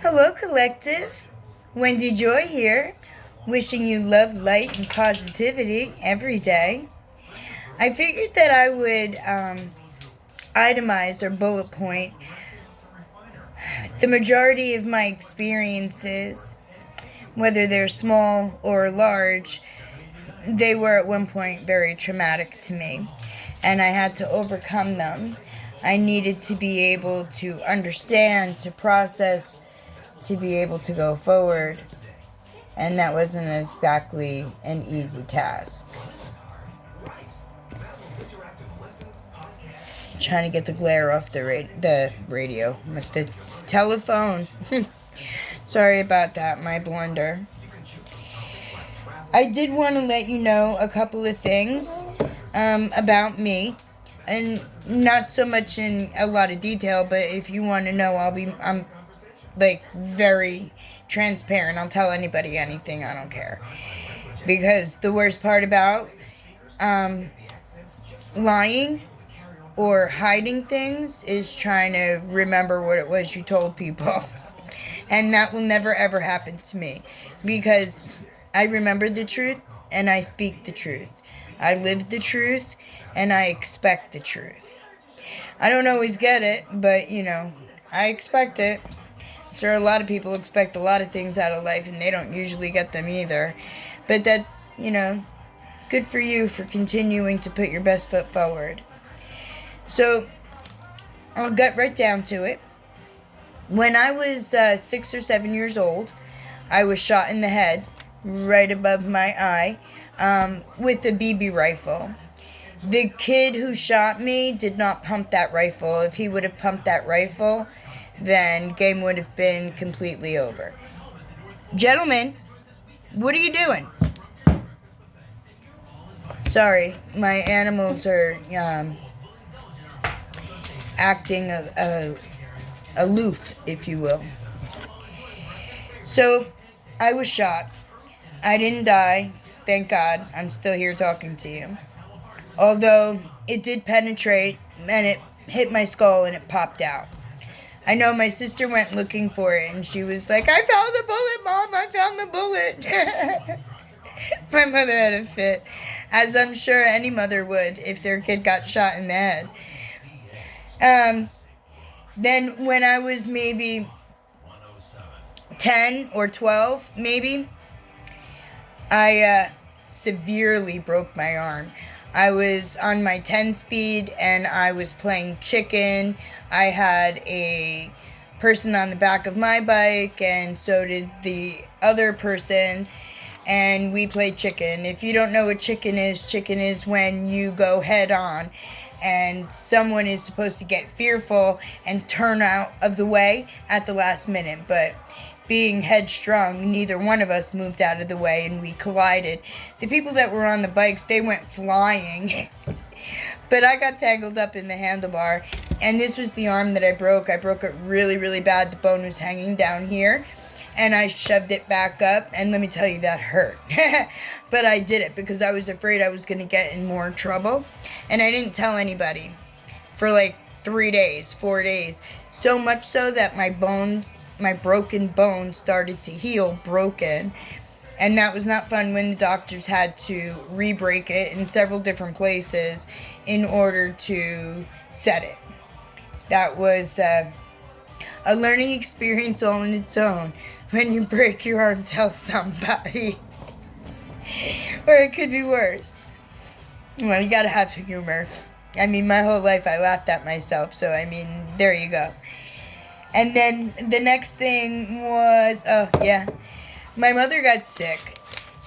Hello, collective. Wendy Joy here, wishing you love, light, and positivity every day. I figured that I would itemize or bullet point the majority of my experiences, whether they're small or large. They were at one point very traumatic to me, and I had to overcome them. I needed to be able to understand, to process, to be able to go forward, and that wasn't exactly an easy task. I'm trying to get the glare off the radio with the telephone. Sorry about that, my blunder. I did want to let you know a couple of things about me, and not so much in a lot of detail, but if you want to know, I'm very transparent. I'll tell anybody anything. I don't care. Because the worst part about lying or hiding things is trying to remember what it was you told people. And that will never ever happen to me. Because I remember the truth and I speak the truth. I live the truth and I expect the truth. I don't always get it, but I expect it. Sure, a lot of people expect a lot of things out of life and they don't usually get them either. But that's, good for you for continuing to put your best foot forward. So, I'll get right down to it. When I was 6 or 7 years old, I was shot in the head, right above my eye, with a BB rifle. The kid who shot me did not pump that rifle. If he would have pumped that rifle, then game would have been completely over. Gentlemen, what are you doing? Sorry, my animals are acting aloof, if you will. So, I was shot. I didn't die. Thank God. I'm still here talking to you. Although, it did penetrate, and it hit my skull, and it popped out. I know my sister went looking for it, and she was like, I found the bullet, Mom, I found the bullet. My mother had a fit, as I'm sure any mother would if their kid got shot in the head. Then when I was maybe 10 or 12, maybe, I severely broke my arm. I was on my 10-speed and I was playing chicken. I had a person on the back of my bike and so did the other person, and we played chicken. If you don't know what chicken is when you go head on and someone is supposed to get fearful and turn out of the way at the last minute, but being headstrong, neither one of us moved out of the way and we collided. The people that were on the bikes, they went flying. But I got tangled up in the handlebar, and this was the arm that I broke. I broke it really, really bad. The bone was hanging down here, and I shoved it back up, and let me tell you, that hurt. But I did it because I was afraid I was going to get in more trouble, and I didn't tell anybody for 3 days, 4 days. So much so that my broken bone started to heal broken. And that was not fun when the doctors had to re-break it in several different places in order to set it. That was a learning experience all on its own. When you break your arm, tell somebody. Or it could be worse. Well, you gotta have humor. My whole life I laughed at myself, so there you go. And then the next thing was, my mother got sick.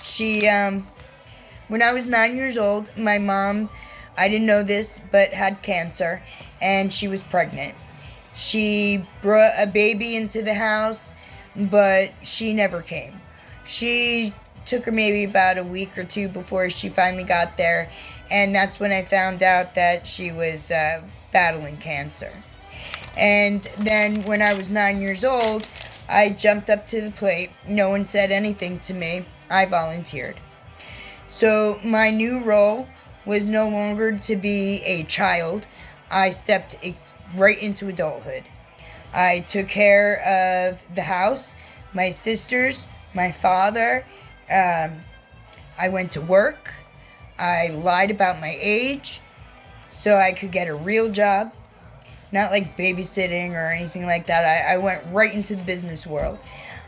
She, when I was 9 years old, my mom, I didn't know this, but had cancer, and she was pregnant. She brought a baby into the house, but she never came. She took her maybe about a week or two before she finally got there, and that's when I found out that she was battling cancer. And then when I was 9 years old, I jumped up to the plate. No one said anything to me. I volunteered. So my new role was no longer to be a child. I stepped right into adulthood. I took care of the house, my sisters, my father. I went to work. I lied about my age so I could get a real job. Not like babysitting or anything like that. I went right into the business world.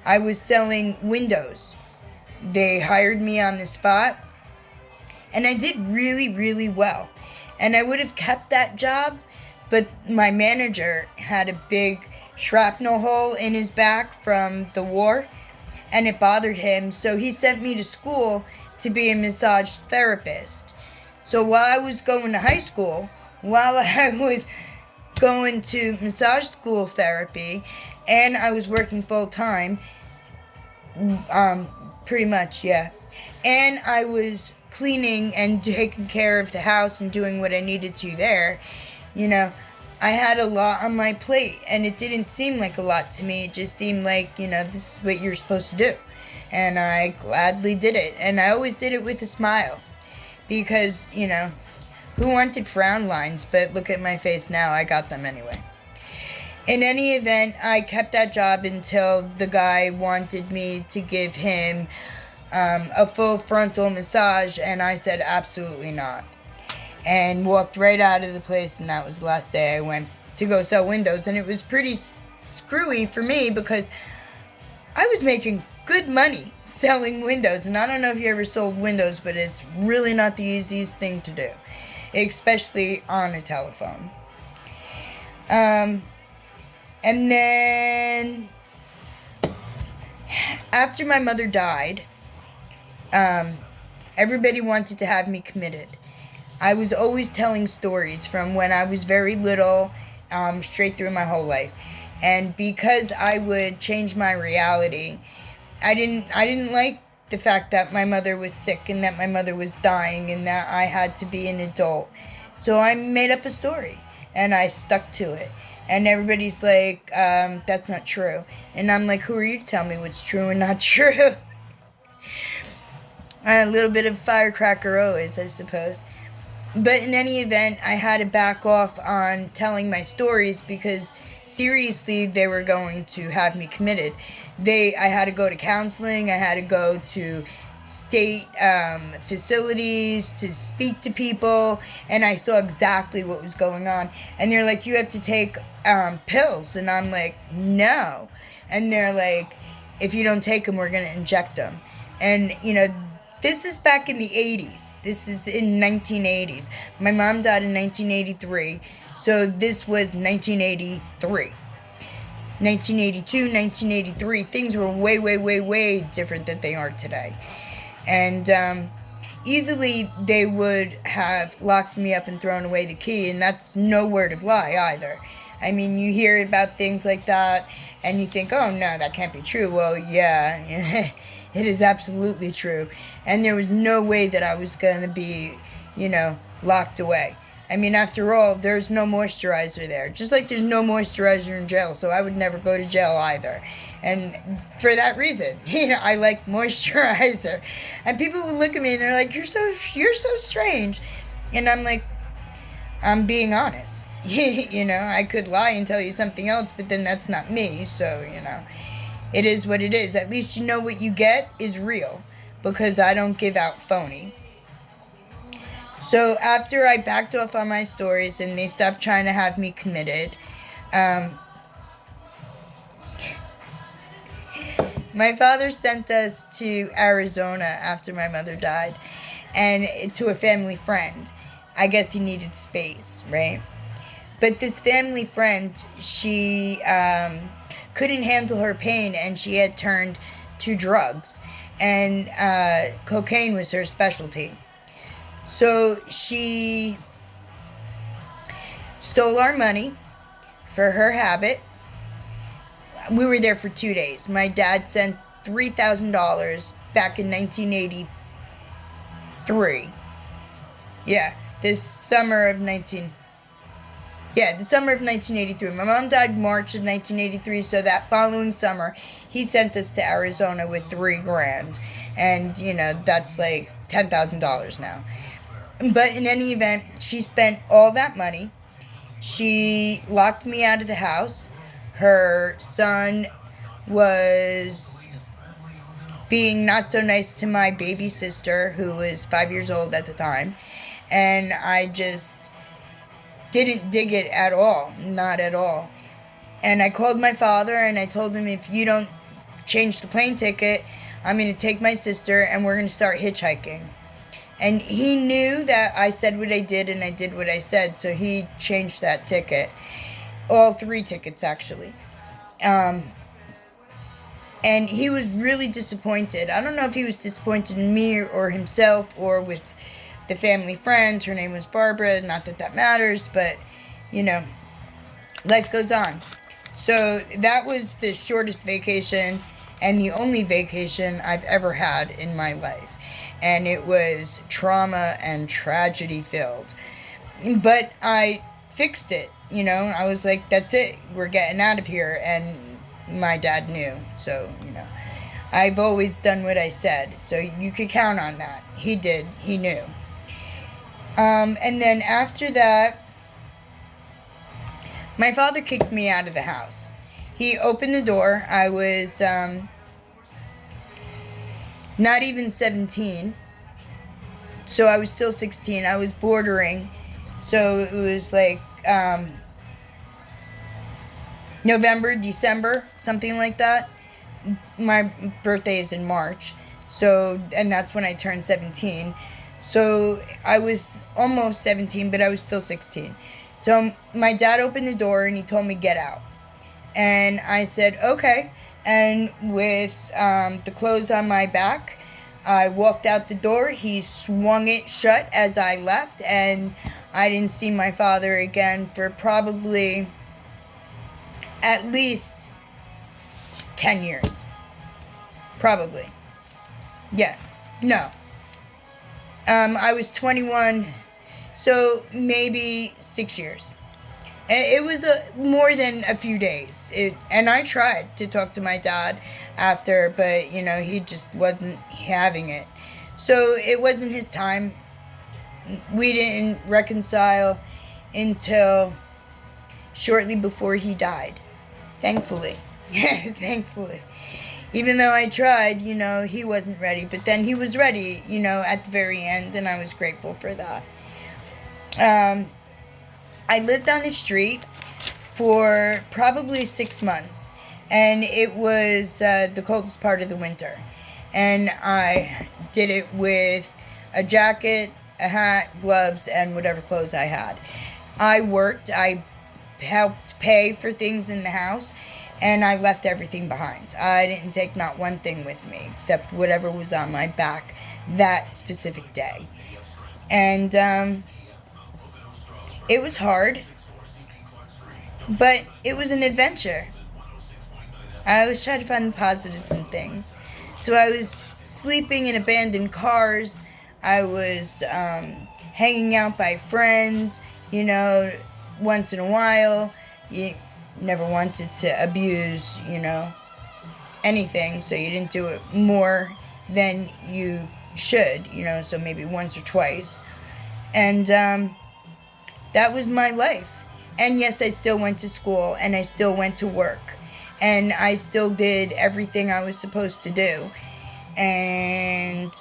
I was selling windows. They hired me on the spot. And I did really, really well. And I would have kept that job, but my manager had a big shrapnel hole in his back from the war, and it bothered him. So he sent me to school to be a massage therapist. So while I was going to high school, while I was going to massage school therapy, and I was working full time, pretty much, yeah. And I was cleaning and taking care of the house and doing what I needed to there. I had a lot on my plate, and it didn't seem like a lot to me. It just seemed like, this is what you're supposed to do. And I gladly did it. And I always did it with a smile. Because, who wanted frown lines? But look at my face now. I got them anyway. In any event, I kept that job until the guy wanted me to give him a full frontal massage, and I said absolutely not. And walked right out of the place, and that was the last day I went to go sell windows. And it was pretty screwy for me because I was making good money selling windows. And I don't know if you ever sold windows, but it's really not the easiest thing to do, especially on a telephone. And then after my mother died, everybody wanted to have me committed. I was always telling stories from when I was very little, straight through my whole life. And because I would change my reality, I didn't like the fact that my mother was sick and that my mother was dying and that I had to be an adult. So I made up a story and I stuck to it. And everybody's like, that's not true. And I'm like, who are you to tell me what's true and not true? A little bit of firecracker always, I suppose. But in any event, I had to back off on telling my stories because seriously, they were going to have me committed. I had to go to counseling. I had to go to state facilities to speak to people, and I saw exactly what was going on. And they're like, you have to take pills. And I'm like, no. And they're like, if you don't take them, we're going to inject them. And, this is back in the 80s. This is in 1980s. My mom died in 1983, so this was 1983. 1982, 1983, things were way, way, way, way different than they are today. And easily they would have locked me up and thrown away the key, and that's no word of lie either. I mean, you hear about things like that, and you think, oh, no, that can't be true. Well, yeah, it is absolutely true. And there was no way that I was going to be, locked away. I mean, after all, there's no moisturizer there. Just like there's no moisturizer in jail, so I would never go to jail either. And for that reason, I like moisturizer. And people would look at me and they're like, you're so strange. And I'm like, I'm being honest. I could lie and tell you something else, but then that's not me. So, it is what it is. At least you know what you get is real, because I don't give out phony. So after I backed off on my stories and they stopped trying to have me committed, my father sent us to Arizona after my mother died, and to a family friend. I guess he needed space, right? But this family friend, she couldn't handle her pain, and she had turned to drugs, and cocaine was her specialty. So she stole our money for her habit. We were there for 2 days. My dad sent $3,000 back in 1983. Yeah, the summer of 1983. My mom died March of 1983, so that following summer, he sent us to Arizona with $3,000. And, that's like $10,000 now. But in any event, she spent all that money. She locked me out of the house. her son was being not so nice to my baby sister, who was 5 years old at the time, and I just didn't dig it at all, not at all. And I called my father and I told him, if you don't change the plane ticket, I'm going to take my sister and we're going to start hitchhiking. And he knew that I said what I did and I did what I said, so he changed that ticket. All 3 tickets, actually. And he was really disappointed. I don't know if he was disappointed in me or himself or with the family friend. Her name was Barbara. Not that that matters, but, you know, life goes on. So that was the shortest vacation and the only vacation I've ever had in my life. And it was trauma and tragedy filled. But I fixed it, you know. I was like, that's it. We're getting out of here. And my dad knew. So, you know, I've always done what I said. So you could count on that. He did. He knew. And then after that, my father kicked me out of the house. He opened the door. I was not even 17. So I was still 16. I was bordering. So it was like November, December, something like that. My birthday is in March. So, and that's when I turned 17. So I was almost 17, but I was still 16. So my dad opened the door and he told me, get out. And I said, okay. And with the clothes on my back, I walked out the door. He swung it shut as I left. And I didn't see my father again for probably at least 10 years. Probably. Yeah. No. I was 21, so maybe 6 years. It was more than a few days. And I tried to talk to my dad after, but, you know, he just wasn't having it. So it wasn't his time. We didn't reconcile until shortly before he died. Thankfully. Thankfully. Even though I tried, you know, he wasn't ready. But then he was ready, you know, at the very end, and I was grateful for that. I lived on the street for probably 6 months. And it was the coldest part of the winter. And I did it with a jacket, a hat, gloves, and whatever clothes I had. I worked. I helped pay for things in the house. And I left everything behind. I didn't take not one thing with me, except whatever was on my back that specific day. And it was hard, but it was an adventure. I always try to find the positives in things. So I was sleeping in abandoned cars. I was hanging out by friends, you know, once in a while. You never wanted to abuse, you know, anything, so you didn't do it more than you should, you know, so maybe once or twice. And that was my life. And yes, I still went to school, and I still went to work, and I still did everything I was supposed to do. And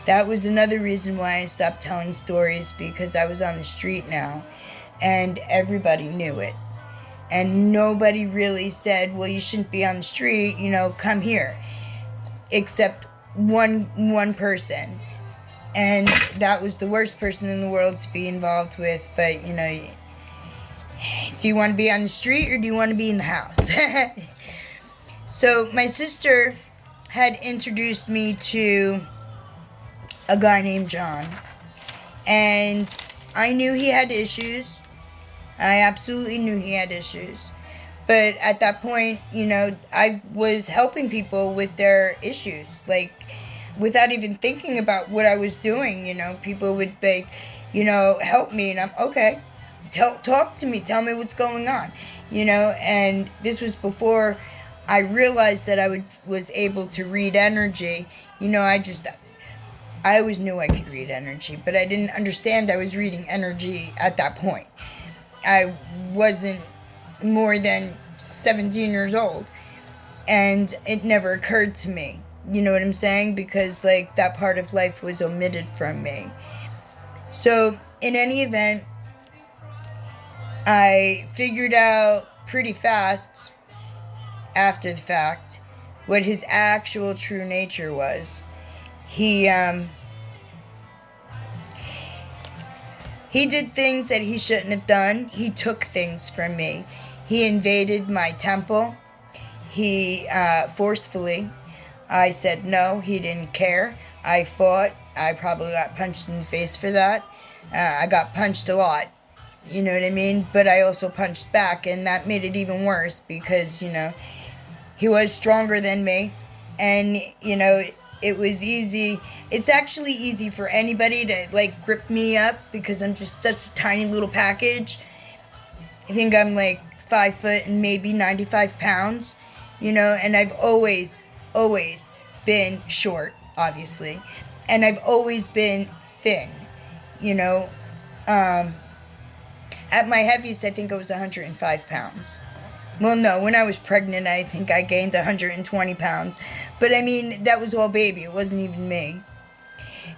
that was another reason why I stopped telling stories, because I was on the street now. And everybody knew it. And nobody really said, well, you shouldn't be on the street, you know, come here. Except one person. And that was the worst person in the world to be involved with. But, you know, do you want to be on the street or do you want to be in the house? So my sister had introduced me to a guy named John. And I knew he had issues. I absolutely knew he had issues. But at that point, you know, I was helping people with their issues. Like, without even thinking about what I was doing, you know. People would be, you know, help me. And I'm, okay, talk to me. Tell me what's going on. You know, and this was before I realized that I was able to read energy. You know, I always knew I could read energy. But I didn't understand I was reading energy at that point. I wasn't more than 17 years old. And it never occurred to me. You know what I'm saying? Because, like, that part of life was omitted from me. So, in any event, I figured out pretty fast after the fact what his actual true nature was. He did things that he shouldn't have done. He took things from me. He invaded my temple. He forcefully. I said no. He didn't care. I fought. I probably got punched in the face for that. I got punched a lot. You know what I mean? But I also punched back, and that made it even worse because, you know, he was stronger than me. And, you know, it was easy. It's actually easy for anybody to, like, grip me up because I'm just such a tiny little package. I think I'm, like, 5 foot and maybe 95 pounds, you know, and I've always been short, obviously. And I've always been thin, you know. At my heaviest, I think I was 105 pounds. Well, no, when I was pregnant, I think I gained 120 pounds. But, I mean, that was all baby. It wasn't even me.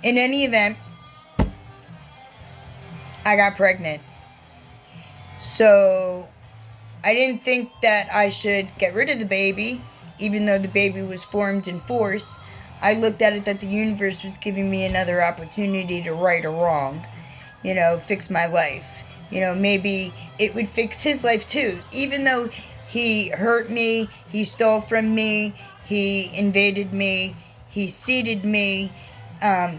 In any event, I got pregnant. So, I didn't think that I should get rid of the baby, even though the baby was formed in force. I looked at it that the universe was giving me another opportunity to right a wrong. You know, fix my life. You know, maybe it would fix his life too. Even though he hurt me, he stole from me, he invaded me, he seeded me, I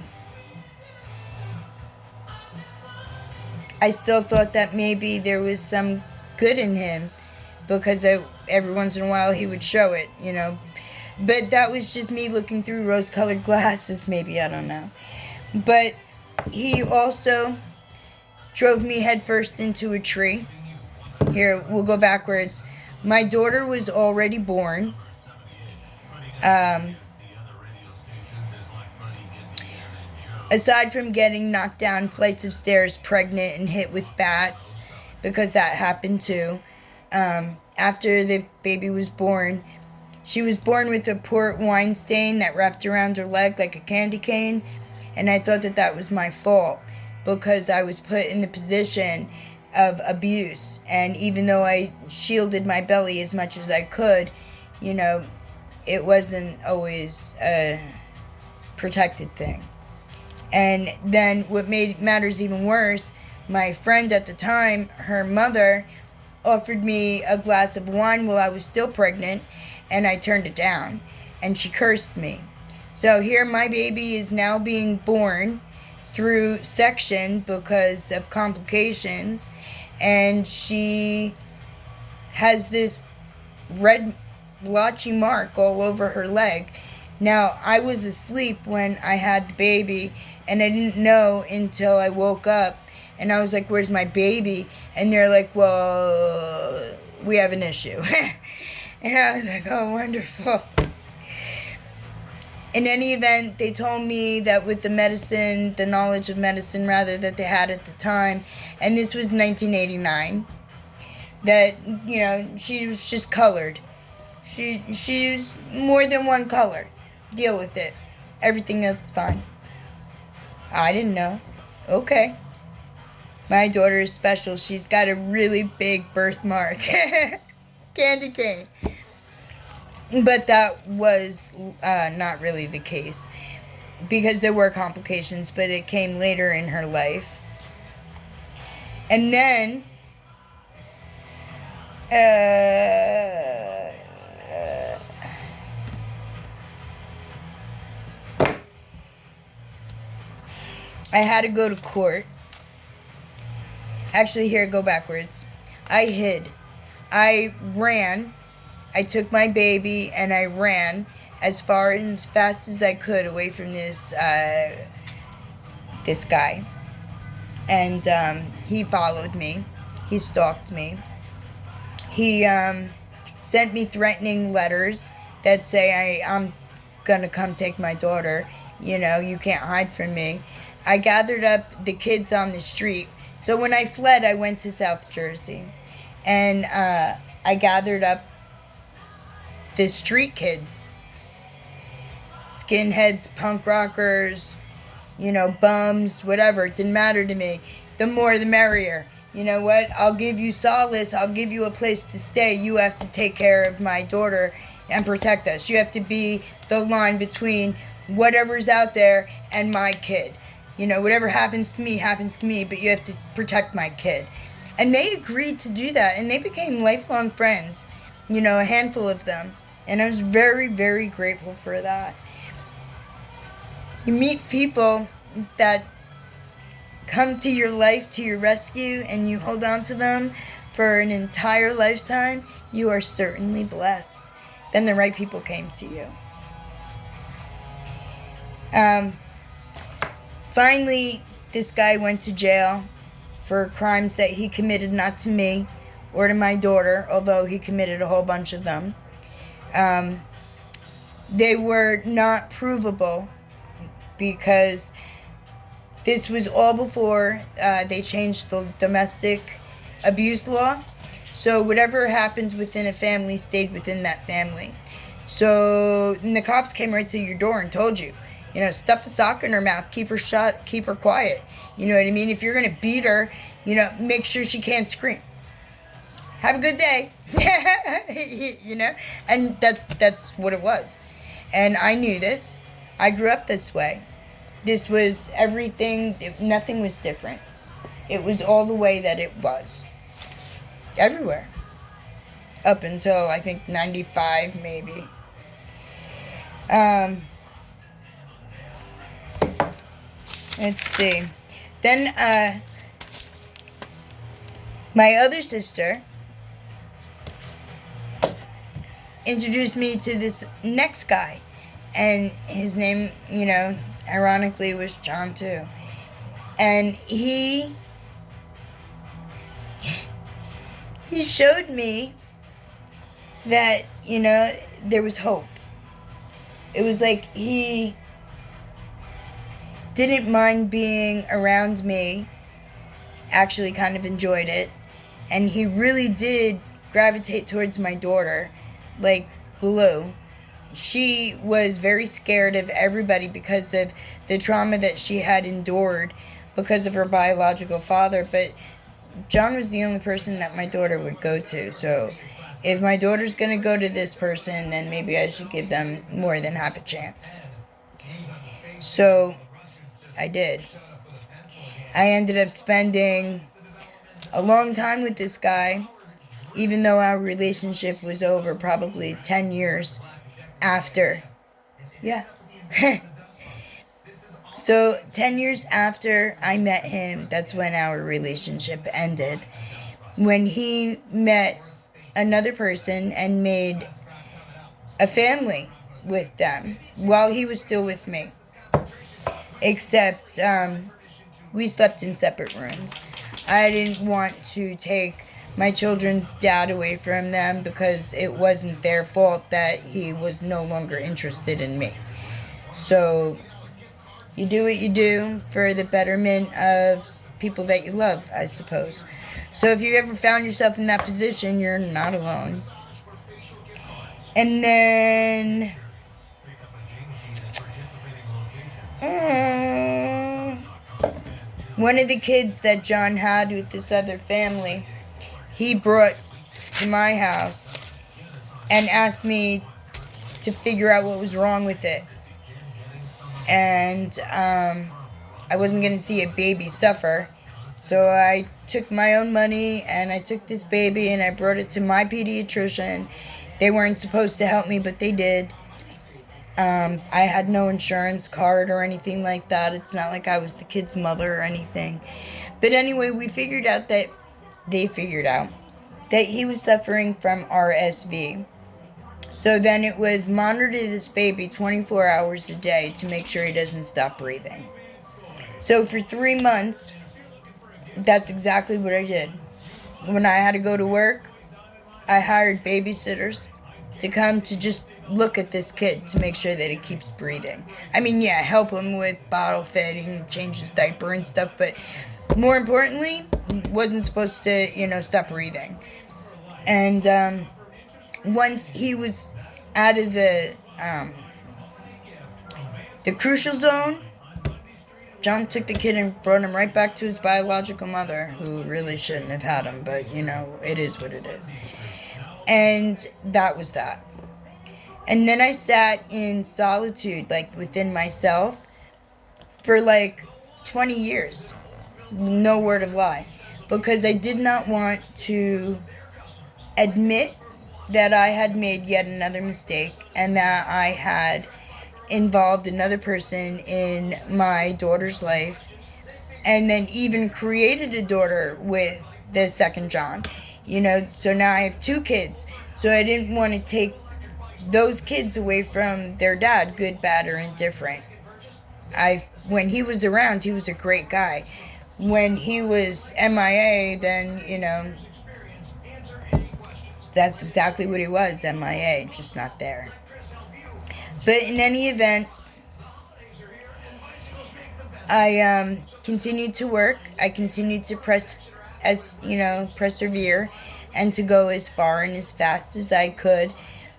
still thought that maybe there was some good in him because every once in a while he would show it, you know. But that was just me looking through rose-colored glasses, maybe, I don't know. But he also drove me headfirst into a tree. Here, we'll go backwards. My daughter was already born. Aside from getting knocked down flights of stairs, pregnant, and hit with bats, because that happened too, after the baby was born, she was born with a port wine stain that wrapped around her leg like a candy cane, and I thought that that was my fault, because I was put in the position of abuse. And even though I shielded my belly as much as I could, you know, it wasn't always a protected thing. And then what made matters even worse, my friend at the time, her mother, offered me a glass of wine while I was still pregnant, and I turned it down. And she cursed me. So here my baby is now being born through section because of complications, and she has this red blotchy mark all over her leg. Now, I was asleep when I had the baby, and I didn't know until I woke up, and I was like, where's my baby? And they're like, well, we have an issue. And I was like, oh, wonderful. In any event, they told me that with the medicine, the knowledge of medicine rather, that they had at the time, and this was 1989, that, you know, she was just colored. She's more than one color. Deal with it. Everything else is fine. I didn't know. Okay. My daughter is special. She's got a really big birthmark. Candy cane. But that was not really the case, because there were complications, but it came later in her life. And then I had to go to court. Actually, here, go backwards. I hid. I ran. I took my baby and I ran as far and as fast as I could away from this guy. And he followed me. He stalked me. He sent me threatening letters that say I'm gonna come take my daughter. You know, you can't hide from me. I gathered up the kids on the street. So when I fled, I went to South Jersey. And I gathered up the street kids, skinheads, punk rockers, bums, whatever. It didn't matter to me. The more the merrier. You know what? I'll give you solace. I'll give you a place to stay. You have to take care of my daughter and protect us. You have to be the line between whatever's out there and my kid. Whatever happens to me, but you have to protect my kid. And they agreed to do that, and they became lifelong friends, a handful of them. And I was very, very grateful for that. You meet people that come to your life, to your rescue, and you hold on to them for an entire lifetime, you are certainly blessed. Then the right people came to you. Finally, this guy went to jail for crimes that he committed not to me or to my daughter, although he committed a whole bunch of them. They were not provable because this was all before they changed the domestic abuse law. So whatever happened within a family stayed within that family. So the cops came right to your door and told you, stuff a sock in her mouth, keep her shut, keep her quiet. You know what I mean? If you're going to beat her, make sure she can't scream. Have a good day. And that's what it was. And I knew this. I grew up this way. This was everything. Nothing was different. It was all the way that it was. Everywhere. Up until, I think, 95, maybe. Let's see. Then, my other sister introduced me to this next guy. And his name, ironically was John too. And he showed me that, there was hope. It was like he didn't mind being around me, actually kind of enjoyed it. And he really did gravitate towards my daughter like glue. She was very scared of everybody because of the trauma that she had endured because of her biological father. But John was the only person that my daughter would go to. So if my daughter's going to go to this person, then maybe I should give them more than half a chance. So I did. I ended up spending a long time with this guy, even though our relationship was over probably 10 years after. Yeah. So 10 years after I met him, that's when our relationship ended. When he met another person and made a family with them while he was still with me. Except we slept in separate rooms. I didn't want to take my children's dad away from them because it wasn't their fault that he was no longer interested in me. So you do what you do for the betterment of people that you love, I suppose. So if you ever found yourself in that position, you're not alone. And then one of the kids that John had with this other family, he brought to my house and asked me to figure out what was wrong with it. And I wasn't going to see a baby suffer. So I took my own money and I took this baby and I brought it to my pediatrician. They weren't supposed to help me, but they did. I had no insurance card or anything like that. It's not like I was the kid's mother or anything. But anyway, they figured out that he was suffering from RSV. So then it was monitor this baby 24 hours a day to make sure he doesn't stop breathing. So for 3 months, that's exactly what I did. When I had to go to work, I hired babysitters to come to just look at this kid to make sure that he keeps breathing. I mean, yeah, help him with bottle feeding, change his diaper and stuff, but more importantly, wasn't supposed to, stop breathing. And once he was out of the crucial zone, John took the kid and brought him right back to his biological mother, who really shouldn't have had him, but, it is what it is. And that was that. And then I sat in solitude, within myself, for 20 years. No word of lie. Because I did not want to admit that I had made yet another mistake and that I had involved another person in my daughter's life, and then even created a daughter with the second John. So now I have 2 kids. So I didn't want to take those kids away from their dad, good, bad, or indifferent. When he was around, he was a great guy. When he was MIA, then, that's exactly what he was, MIA, just not there. But in any event, I continued to work. I continued to persevere, and to go as far and as fast as I could,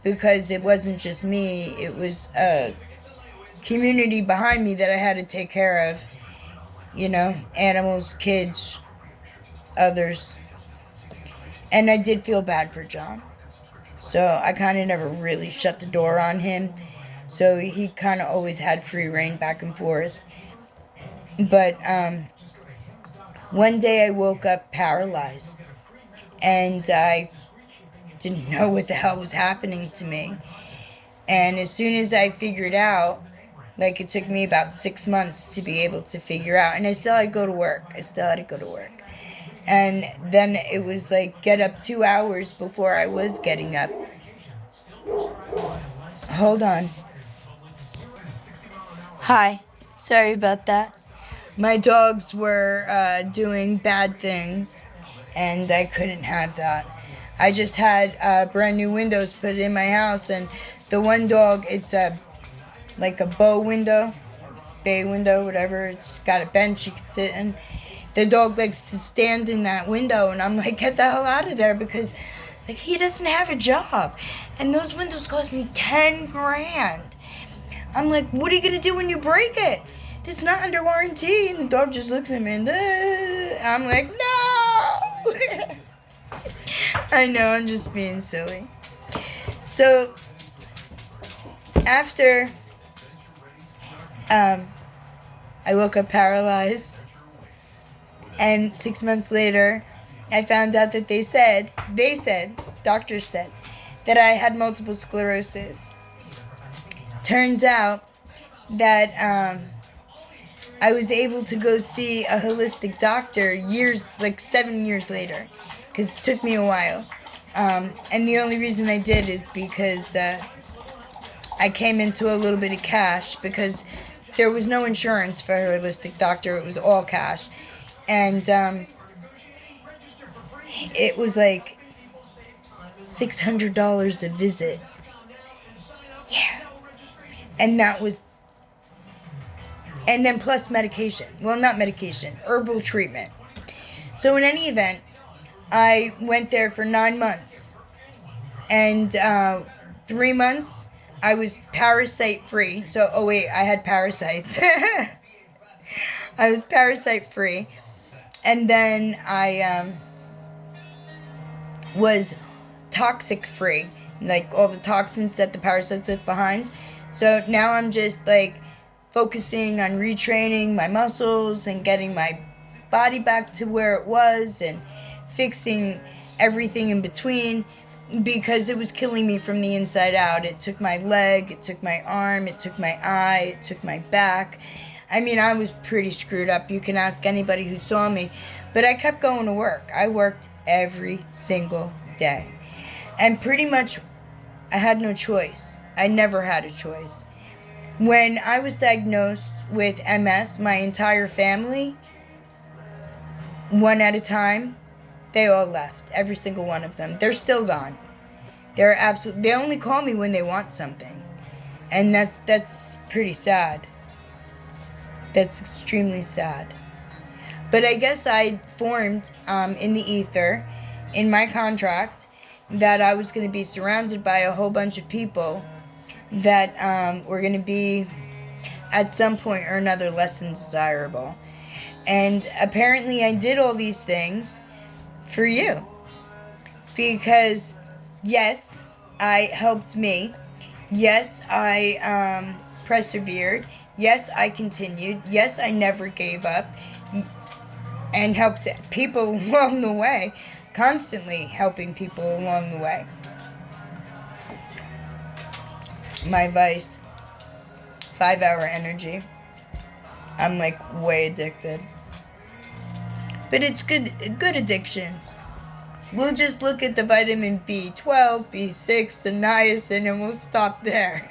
because it wasn't just me. It was a community behind me that I had to take care of. Animals, kids, others. And I did feel bad for John. So I kind of never really shut the door on him. So he kind of always had free reign back and forth. But one day I woke up paralyzed. And I didn't know what the hell was happening to me. And as soon as I figured out, it took me about 6 months to be able to figure out. And I still had to go to work. And then it was get up 2 hours before I was getting up. Hold on. Hi. Sorry about that. My dogs were doing bad things, and I couldn't have that. I just had brand new windows put in my house, and the one dog, it's a bay window, whatever. It's got a bench you can sit in. The dog likes to stand in that window, and I'm like, get the hell out of there, because he doesn't have a job. And those windows cost me $10,000. I'm like, what are you gonna do when you break it? It's not under warranty. And the dog just looks at me and I'm like, no. I know, I'm just being silly. So after I woke up paralyzed, and 6 months later, I found out that doctors said, that I had multiple sclerosis. Turns out that I was able to go see a holistic doctor 7 years later, because it took me a while. And the only reason I did is because I came into a little bit of cash, because there was no insurance for a holistic doctor. It was all cash. And it was $600 a visit. Yeah. And then plus medication. Well, not medication, herbal treatment. So in any event, I went there for 9 months. And 3 months, I was parasite free. So, I had parasites. I was parasite free. And then I was toxic free. All the toxins that the parasites left behind. So now I'm just focusing on retraining my muscles and getting my body back to where it was, and fixing everything in between, because it was killing me from the inside out. It took my leg, it took my arm, it took my eye, it took my back. I mean, I was pretty screwed up. You can ask anybody who saw me. But I kept going to work. I worked every single day. And pretty much, I had no choice. I never had a choice. When I was diagnosed with MS, my entire family, one at a time, they all left. Every single one of them. They're still gone. They only call me when they want something. And that's pretty sad. That's extremely sad. But I guess I formed in the ether, in my contract, that I was going to be surrounded by a whole bunch of people that were going to be, at some point or another, less than desirable. And apparently I did all these things for you. Because, yes, I helped me. Yes, I persevered. Yes, I continued. Yes, I never gave up. And helped people along the way. Constantly helping people along the way. My vice. 5-hour energy. I'm like way addicted. But it's good addiction. We'll just look at the vitamin B12, B6, the niacin, and we'll stop there.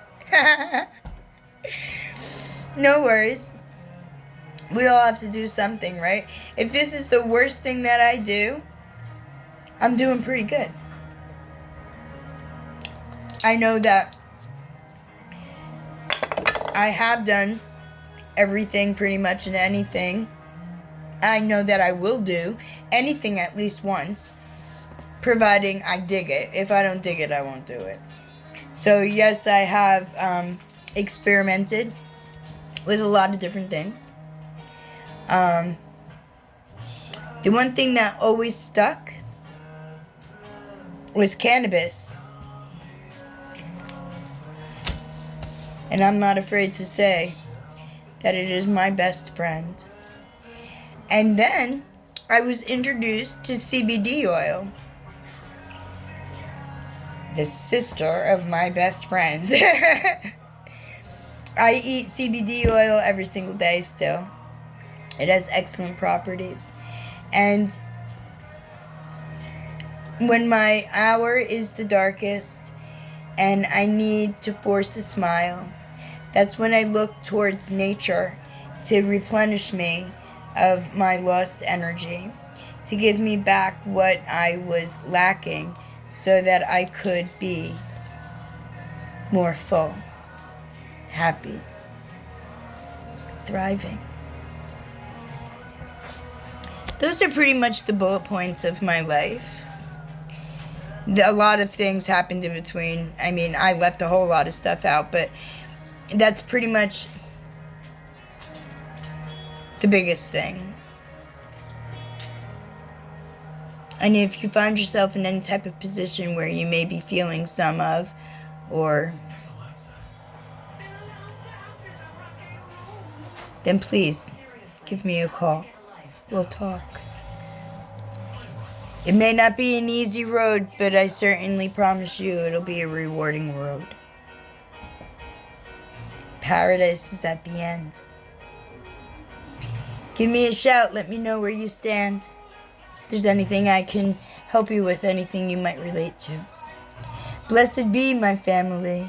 No worries. We all have to do something, right? If this is the worst thing that I do, I'm doing pretty good. I know that I have done everything pretty much and anything. I know that I will do anything at least once, providing I dig it. If I don't dig it, I won't do it. So yes, I have experimented with a lot of different things. The one thing that always stuck was cannabis. And I'm not afraid to say that it is my best friend. And then I was introduced to CBD oil. The sister of my best friend. I eat CBD oil every single day still. It has excellent properties. And when my hour is the darkest and I need to force a smile, that's when I look towards nature to replenish me of my lost energy, to give me back what I was lacking so that I could be more full, happy, thriving. Those are pretty much the bullet points of my life. A lot of things happened in between. I mean, I left a whole lot of stuff out, but that's pretty much the biggest thing. And if you find yourself in any type of position where you may be feeling some of, or then please give me a call. We'll talk. It may not be an easy road, but I certainly promise you it'll be a rewarding road. Paradise is at the end. Give me a shout. Let me know where you stand. If there's anything I can help you with, anything you might relate to. Blessed be my family.